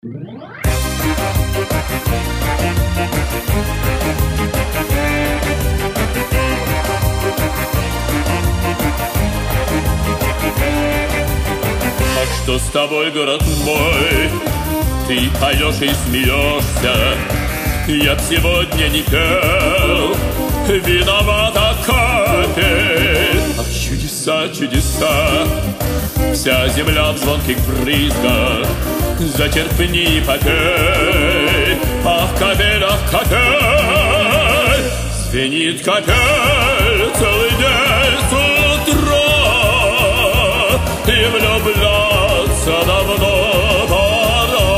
А что с тобой, город мой? Ты поешь и смеешься. Я б сегодня не пел, виновата капель. Ах, чудеса, чудеса, вся земля в звонких брызгах. Затерпни и попей. Ах, капель, звенит капель целый день с утра. И влюбляться давно пора.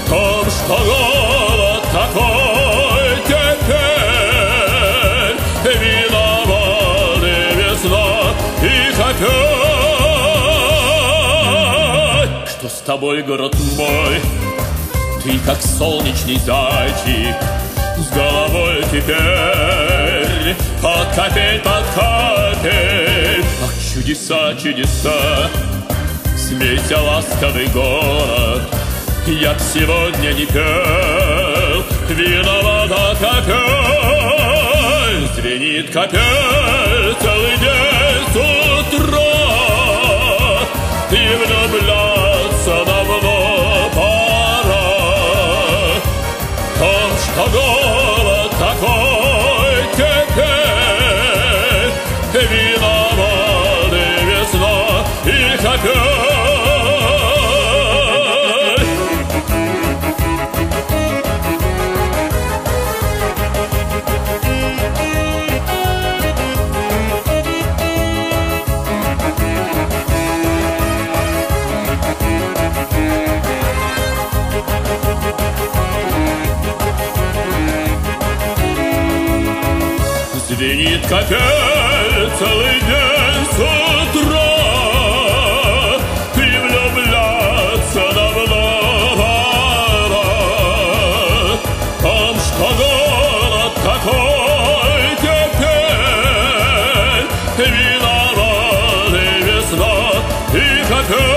В том, что голод такой теперь, виноваты весна и капель. Что с тобой, город мой? Ты как солнечный зайчик, с головой теперь под капель, под капель. Ах, чудеса, чудеса, смейся, ласковый город. Я б сегодня не пел, виновата капель. Звенит капель целый день с утра. И влюбляться давно пора. В том, что голод такой теперь, виноваты весна и капель. Звенит капель целый день с утра. И влюбляться давно пора. В том, что голод такой теперь, виноваты весна и капель.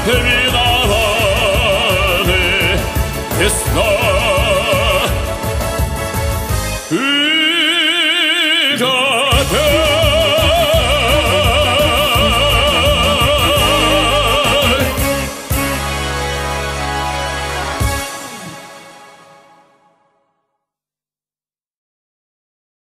Виноваты весна и капель.